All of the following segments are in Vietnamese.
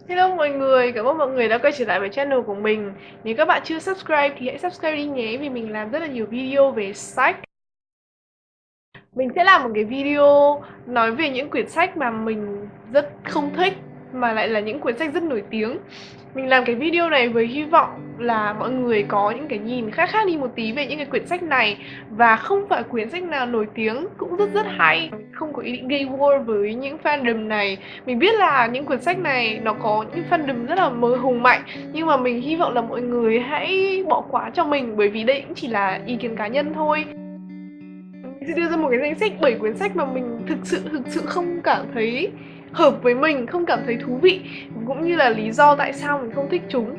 Hello mọi người, cảm ơn mọi người đã quay trở lại với channel của mình. Nếu các bạn chưa subscribe thì hãy subscribe đi nhé, vì mình làm rất là nhiều video về sách. Mình sẽ làm một cái video nói về những quyển sách mà mình rất không thích mà lại là những quyển sách rất nổi tiếng. Mình làm cái video này với hy vọng là mọi người có những cái nhìn khác khác đi một tí về những cái quyển sách này. Và không phải quyển sách nào nổi tiếng cũng rất hay. Không có ý định gây war với những fandom này. Mình biết là những quyển sách này nó có những fandom rất là mơ hùng mạnh, nhưng mà mình hy vọng là mọi người hãy bỏ qua cho mình, bởi vì đây cũng chỉ là ý kiến cá nhân thôi. Mình sẽ đưa ra một cái danh sách 7 quyển sách mà mình thực sự không cảm thấy hợp với mình, không cảm thấy thú vị, cũng như là lý do tại sao mình không thích chúng.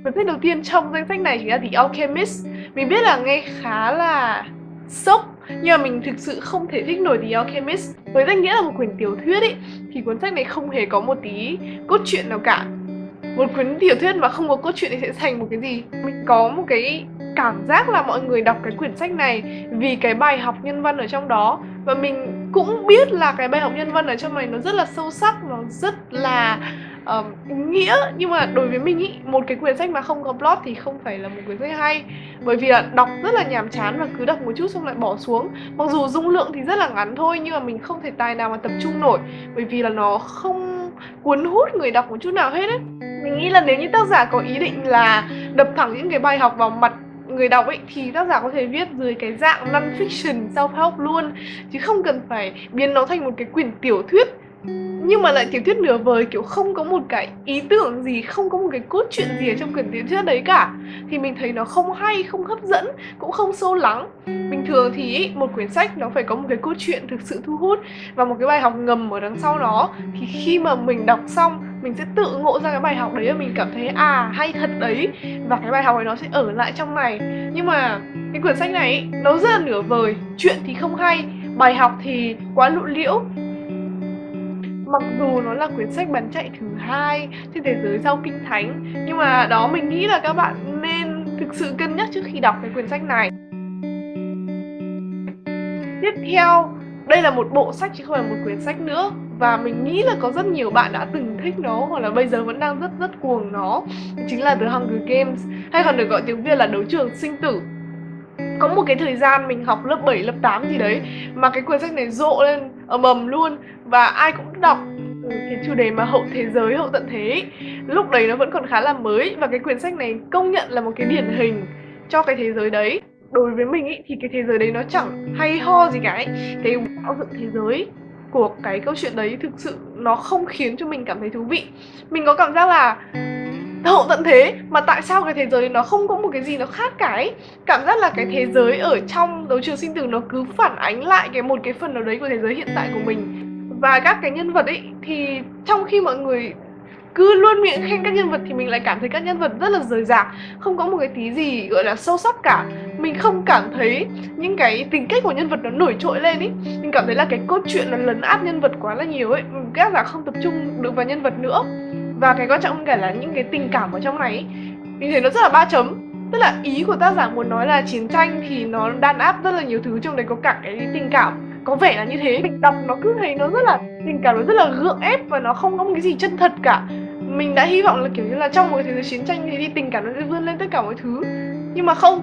Quyển sách đầu tiên trong danh sách này chính là The Alchemist. Mình biết là nghe khá là sốc, nhưng mà mình thực sự không thể thích nổi The Alchemist. Với danh nghĩa là một quyển tiểu thuyết ý, thì cuốn sách này không hề có một tí cốt truyện nào cả. Một cuốn tiểu thuyết mà không có cốt truyện thì sẽ thành một cái gì? Mình có một cái cảm giác là mọi người đọc cái quyển sách này vì cái bài học nhân văn ở trong đó. Và mình cũng biết là cái bài học nhân văn ở trong này nó rất là sâu sắc, nó rất là ý nghĩa. Nhưng mà đối với mình ý, một cái quyển sách mà không có plot thì không phải là một quyển sách hay. Bởi vì là đọc rất là nhàm chán và cứ đọc một chút xong lại bỏ xuống. Mặc dù dung lượng thì rất là ngắn thôi, nhưng mà mình không thể tài nào mà tập trung nổi, bởi vì là nó không cuốn hút người đọc một chút nào hết ấy. Mình nghĩ là nếu như tác giả có ý định là đập thẳng những cái bài học vào mặt người đọc ấy, thì tác giả có thể viết dưới cái dạng non-fiction, self-help luôn, chứ không cần phải biến nó thành một cái quyển tiểu thuyết, nhưng mà lại tiểu thuyết nửa vời, kiểu không có một cái ý tưởng gì, không có một cái cốt truyện gì ở trong quyển tiểu thuyết đấy cả. Thì mình thấy nó không hay, không hấp dẫn, cũng không sâu lắng. Bình thường thì ý, một quyển sách nó phải có một cái cốt truyện thực sự thu hút và một cái bài học ngầm ở đằng sau nó. Thì khi mà mình đọc xong, mình sẽ tự ngộ ra cái bài học đấy và mình cảm thấy hay thật đấy, và cái bài học ấy nó sẽ ở lại trong này. Nhưng mà cái quyển sách này ý, nó rất là nửa vời, chuyện thì không hay, bài học thì quá lộ liễu. Mặc dù nó là quyển sách bán chạy thứ 2 trên thế giới sau Kinh Thánh, nhưng mà đó, mình nghĩ là các bạn nên thực sự cân nhắc trước khi đọc cái quyển sách này. Tiếp theo, đây là một bộ sách chứ không phải một quyển sách nữa, và mình nghĩ là có rất nhiều bạn đã từng thích nó hoặc là bây giờ vẫn đang rất cuồng nó. Chính là The Hunger Games, hay còn được gọi tiếng Việt là Đấu trường sinh tử. Có một cái thời gian mình học lớp 7, lớp 8 gì đấy mà cái quyển sách này rộ lên ầm ầm luôn, và ai cũng đọc. Cái chủ đề mà hậu thế giới, hậu tận thế ấy, lúc đấy nó vẫn còn khá là mới, và cái quyển sách này công nhận là một cái điển hình cho cái thế giới đấy. Đối với mình ý, thì cái thế giới đấy nó chẳng hay ho gì cả ấy. Cái tạo dựng thế giới của cái câu chuyện đấy thực sự nó không khiến cho mình cảm thấy thú vị. Mình có cảm giác là hậu tận thế mà tại sao cái thế giới nó không có một cái gì nó khác cả ấy. Cảm giác là cái thế giới ở trong Đấu trường sinh tử nó cứ phản ánh lại một cái phần nào đấy của thế giới hiện tại của mình. Và các cái nhân vật ấy, thì trong khi mọi người cứ luôn miệng khen các nhân vật thì mình lại cảm thấy các nhân vật rất là rời rạc, không có một cái tí gì gọi là sâu sắc cả. Mình không cảm thấy những cái tính cách của nhân vật nó nổi trội lên ý. Mình cảm thấy là cái cốt truyện nó lấn át nhân vật quá là nhiều ấy. Các là không tập trung được vào nhân vật nữa. Và cái quan trọng hơn cả là những cái tình cảm ở trong này ý, mình thấy nó rất là 3 chấm. Tức là ý của tác giả muốn nói là chiến tranh thì nó đàn áp rất là nhiều thứ, trong đấy có cả cái tình cảm. Có vẻ là như thế. Mình đọc nó cứ thấy nó rất là tình cảm, nó rất là gượng ép và nó không có một cái gì chân thật cả. Mình đã hy vọng là kiểu như là trong một thế giới chiến tranh thì tình cảm nó sẽ vươn lên tất cả mọi thứ, nhưng mà không.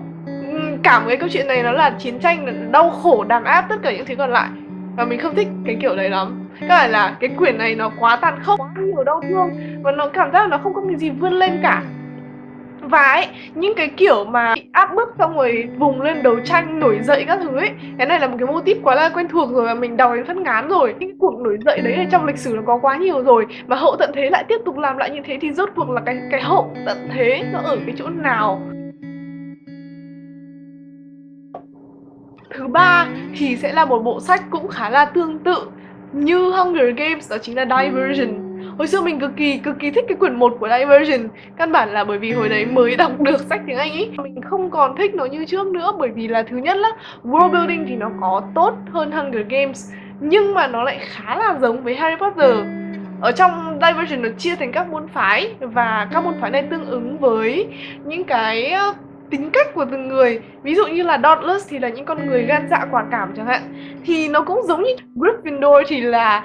Cả một cái câu chuyện này nó là chiến tranh, đau khổ, đàn áp tất cả những thứ còn lại, và mình không thích cái kiểu đấy lắm. Các bạn là cái quyển này nó quá tàn khốc, quá nhiều đau thương, và nó cảm giác là nó không có cái gì vươn lên cả. Và ấy, những cái kiểu mà áp bức xong rồi vùng lên đấu tranh, nổi dậy các thứ ấy, cái này là một cái mô típ quá là quen thuộc rồi và mình đọc đến phát ngán rồi. Những cái cuộc nổi dậy đấy ở trong lịch sử nó có quá nhiều rồi, và hậu tận thế lại tiếp tục làm lại như thế thì rốt cuộc là cái hậu tận thế nó ở cái chỗ nào? Thứ ba thì sẽ là một bộ sách cũng khá là tương tự như Hunger Games, đó chính là Diversion. Hồi xưa mình cực kỳ thích cái quyển 1 của Diversion. Căn bản là bởi vì hồi đấy mới đọc được sách tiếng Anh ý. Mình không còn thích nó như trước nữa, bởi vì là thứ nhất là world building thì nó có tốt hơn Hunger Games, nhưng mà nó lại khá là giống với Harry Potter. Ở trong Diversion nó chia thành các môn phái, và các môn phái này tương ứng với những cái tính cách của từng người. Ví dụ như là Dauntless thì là những con người gan dạ quả cảm chẳng hạn, thì nó cũng giống như Gryffindor thì là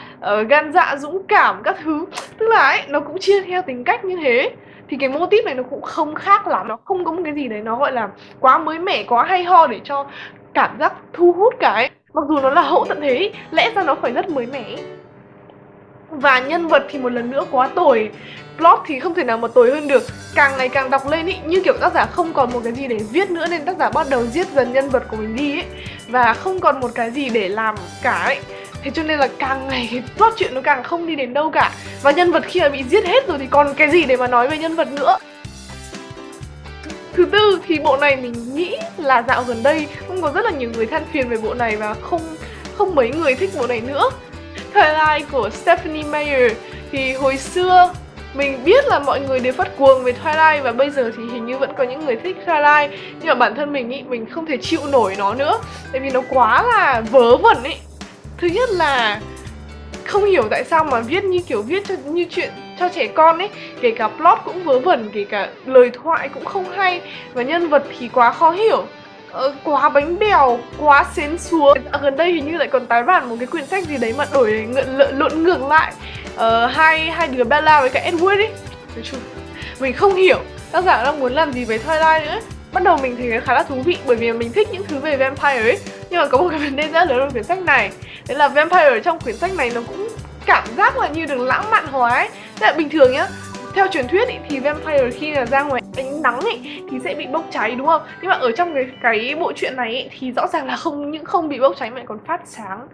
gan dạ dũng cảm các thứ. Tức là ấy, nó cũng chia theo tính cách như thế. Thì cái mô típ này nó cũng không khác lắm, nó không có một cái gì đấy nó gọi là quá mới mẻ, quá hay ho để cho cảm giác thu hút cả ấy. Mặc dù nó là hậu tận thế, lẽ ra nó phải rất mới mẻ. Và nhân vật thì một lần nữa quá tồi, plot thì không thể nào mà tồi hơn được. Càng ngày càng đọc lên ý, như kiểu tác giả không còn một cái gì để viết nữa nên tác giả bắt đầu giết dần nhân vật của mình đi ấy. Và không còn một cái gì để làm cả ấy. Thế cho nên là càng ngày cái plot chuyện nó càng không đi đến đâu cả. Và nhân vật khi mà bị giết hết rồi thì còn cái gì để mà nói về nhân vật nữa. Thứ tư thì bộ này mình nghĩ là dạo gần đây cũng có rất là nhiều người than phiền về bộ này và không mấy người thích bộ này nữa. Twilight của Stephenie Meyer thì hồi xưa mình biết là mọi người đều phát cuồng về Twilight và bây giờ thì hình như vẫn có những người thích Twilight, nhưng mà bản thân mình ý, mình không thể chịu nổi nó nữa tại vì nó quá là vớ vẩn ấy. Thứ nhất là không hiểu tại sao mà viết như kiểu viết như chuyện cho trẻ con ấy, kể cả plot cũng vớ vẩn, kể cả lời thoại cũng không hay và nhân vật thì quá khó hiểu. Quá bánh bèo, quá xến xúa. Gần đây hình như lại còn tái bản một cái quyển sách gì đấy mà đổi lộn ngược lại hai đứa Bella với cả Edward ấy. Nói chung mình không hiểu tác giả đang muốn làm gì với Twilight nữa. Bắt đầu mình thấy khá là thú vị bởi vì mình thích những thứ về vampire ấy. Nhưng mà có một cái vấn đề rất lớn trong quyển sách này, đấy là vampire trong quyển sách này nó cũng cảm giác là như được lãng mạn hóa ấy. Thế là bình thường nhá, theo truyền thuyết ý, thì vampire khi là ra ngoài ánh nắng ý, thì sẽ bị bốc cháy đúng không? Nhưng mà ở trong cái bộ truyện này ý, thì rõ ràng là không bị bốc cháy mà còn phát sáng.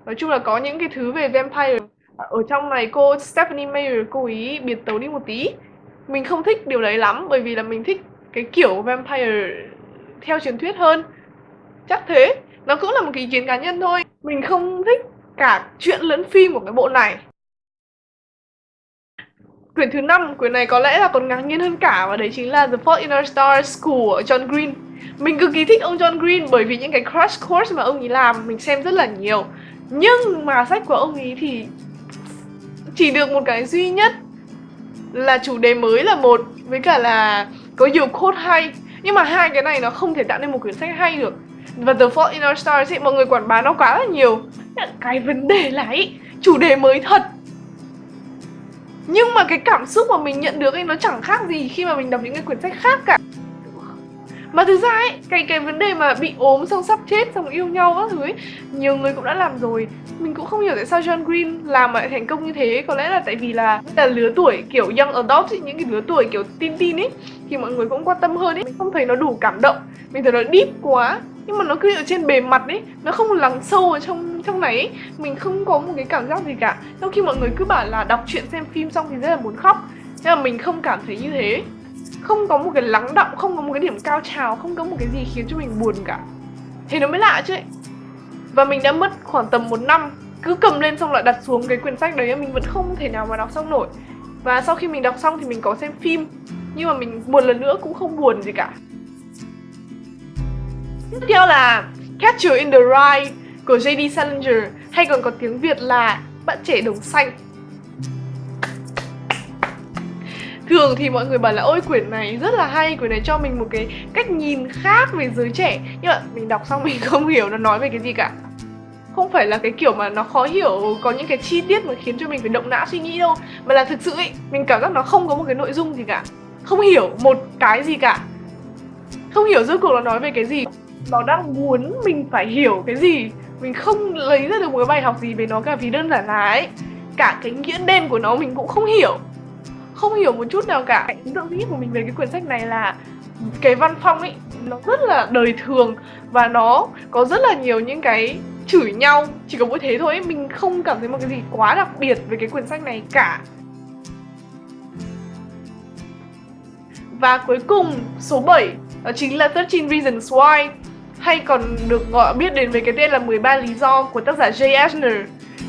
Nói chung là có những cái thứ về vampire ở trong này cô Stephenie Meyer cô ý biệt tấu đi một tí. Mình không thích điều đấy lắm bởi vì là mình thích cái kiểu vampire theo truyền thuyết hơn. Chắc thế, nó cũng là một cái ý kiến cá nhân thôi. Mình không thích cả truyện lẫn phim của cái bộ này. Quyển thứ 5, quyển này có lẽ là còn ngạc nhiên hơn cả và đấy chính là The Fault in Our Stars của John Green. Mình cực kỳ thích ông John Green bởi vì những cái crash course mà ông ấy làm mình xem rất là nhiều. Nhưng mà sách của ông ấy thì chỉ được một cái duy nhất là chủ đề mới là một, với cả là có nhiều quote hay. Nhưng mà hai cái này nó không thể tạo nên một quyển sách hay được. Và The Fault in Our Stars ấy, mọi người quảng bá nó quá là nhiều. Cái vấn đề là ý, chủ đề mới thật, nhưng mà cái cảm xúc mà mình nhận được ấy nó chẳng khác gì khi mà mình đọc những cái quyển sách khác cả. Mà thực ra ấy, cái vấn đề mà bị ốm xong sắp chết xong yêu nhau các thứ ấy, nhiều người cũng đã làm rồi. Mình cũng không hiểu tại sao John Green làm mà lại thành công như thế. Có lẽ là tại vì là lứa tuổi kiểu young adult ấy, những cái lứa tuổi kiểu teen ấy, thì mọi người cũng quan tâm hơn ấy. Mình không thấy nó đủ cảm động, mình thấy nó deep quá. Nhưng mà nó cứ ở trên bề mặt ấy, nó không lắng sâu ở trong này ấy. Mình không có một cái cảm giác gì cả. Trong khi mọi người cứ bảo là đọc truyện xem phim xong thì rất là muốn khóc, nhưng mà mình không cảm thấy như thế. Không có một cái lắng động, không có một cái điểm cao trào, không có một cái gì khiến cho mình buồn cả. Thế nó mới lạ chứ ấy. Và mình đã mất khoảng tầm 1 năm, cứ cầm lên xong lại đặt xuống cái quyển sách đấy, mình vẫn không thể nào mà đọc xong nổi. Và sau khi mình đọc xong thì mình có xem phim, nhưng mà mình một lần nữa cũng không buồn gì cả. Tiếp theo là Catcher in the Rye của J.D. Salinger, hay còn có tiếng Việt là Bạn trẻ đồng xanh. Thường thì mọi người bảo là ôi quyển này rất là hay, quyển này cho mình một cái cách nhìn khác về giới trẻ. Nhưng mà mình đọc xong mình không hiểu nó nói về cái gì cả. Không phải là cái kiểu mà nó khó hiểu, có những cái chi tiết mà khiến cho mình phải động não suy nghĩ đâu. Mà là thực sự ấy, mình cảm giác nó không có một cái nội dung gì cả. Không hiểu một cái gì cả. Không hiểu rốt cuộc nó nói về cái gì. Nó đang muốn mình phải hiểu cái gì. Mình không lấy ra được một cái bài học gì về nó cả, vì đơn giản là ấy, cả cái nghĩa đen của nó mình cũng không hiểu. Không hiểu một chút nào cả. Ấn tượng duy nhất của mình về cái quyển sách này là cái văn phong ấy, nó rất là đời thường và nó có rất là nhiều những cái chửi nhau. Chỉ có mỗi thế thôi ấy. Mình không cảm thấy một cái gì quá đặc biệt về cái quyển sách này cả. Và cuối cùng, số 7, đó chính là 13 Reasons Why, hay còn được gọi biết đến với cái tên là 13 lý do của tác giả Jay Asher.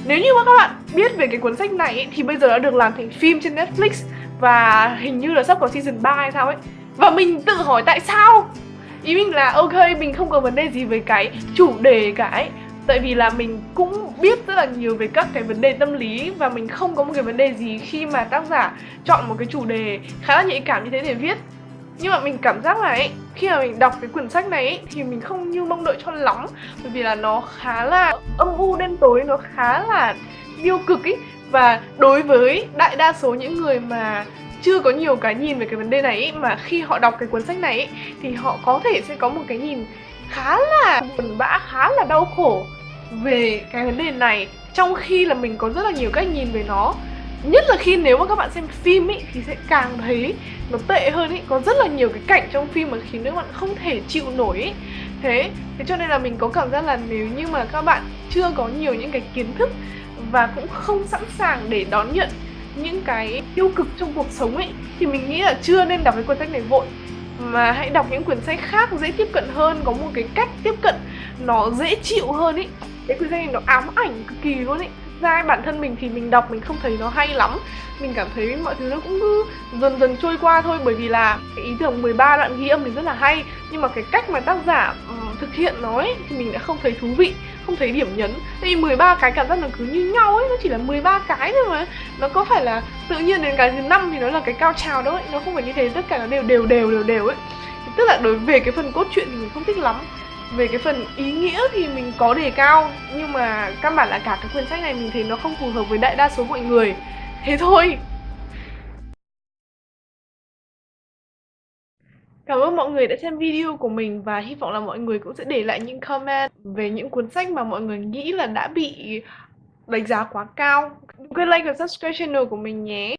Nếu như mà các bạn biết về cái cuốn sách này ấy, thì bây giờ đã được làm thành phim trên Netflix và hình như là sắp có season 3 hay sao ấy. Và mình tự hỏi tại sao. Ý mình là ok, mình không có vấn đề gì với cái chủ đề cả ấy. Tại vì là mình cũng biết rất là nhiều về các cái vấn đề tâm lý và mình không có một cái vấn đề gì khi mà tác giả chọn một cái chủ đề khá là nhạy cảm như thế để viết. Nhưng mà mình cảm giác là ấy, khi mà mình đọc cái quyển sách này ấy, thì mình không như mong đợi cho lắm. Bởi vì là nó khá là âm u đen tối, nó khá là tiêu cực ấy. Và đối với đại đa số những người mà chưa có nhiều cái nhìn về cái vấn đề này ấy, mà khi họ đọc cái cuốn sách này ấy, thì họ có thể sẽ có một cái nhìn khá là buồn bã, khá là đau khổ về cái vấn đề này. Trong khi là mình có rất là nhiều cách nhìn về nó. Nhất là khi nếu mà các bạn xem phim ấy thì sẽ càng thấy nó tệ hơn ấy. Có rất là nhiều cái cảnh trong phim mà khiến các bạn không thể chịu nổi ấy. Thế cho nên là mình có cảm giác là nếu như mà các bạn chưa có nhiều những cái kiến thức và cũng không sẵn sàng để đón nhận những cái tiêu cực trong cuộc sống ấy, thì mình nghĩ là chưa nên đọc cái cuốn sách này vội, mà hãy đọc những quyển sách khác dễ tiếp cận hơn, có một cái cách tiếp cận nó dễ chịu hơn ấy. Cái quyển sách này nó ám ảnh cực kỳ luôn ấy. Ra bản thân mình thì mình đọc mình không thấy nó hay lắm. Mình cảm thấy mọi thứ nó cũng cứ dần dần trôi qua thôi. Bởi vì là cái ý tưởng 13 đoạn ghi âm thì rất là hay, nhưng mà cái cách mà tác giả thực hiện nó ấy, thì mình đã không thấy thú vị, không thấy điểm nhấn. Tại vì 13 cái cảm giác nó cứ như nhau ấy, nó chỉ là 13 cái thôi mà. Nó có phải là tự nhiên đến cái thứ 5 thì nó là cái cao trào đâu ấy. Nó không phải như thế, tất cả nó đều ấy. Thì tức là đối về cái phần cốt truyện thì mình không thích lắm. Về cái phần ý nghĩa thì mình có đề cao, nhưng mà căn bản là cả cái quyển sách này mình thấy nó không phù hợp với đại đa số mọi người. Thế thôi. Cảm ơn mọi người đã xem video của mình và hy vọng là mọi người cũng sẽ để lại những comment về những cuốn sách mà mọi người nghĩ là đã bị đánh giá quá cao. Đừng quên like và subscribe channel của mình nhé.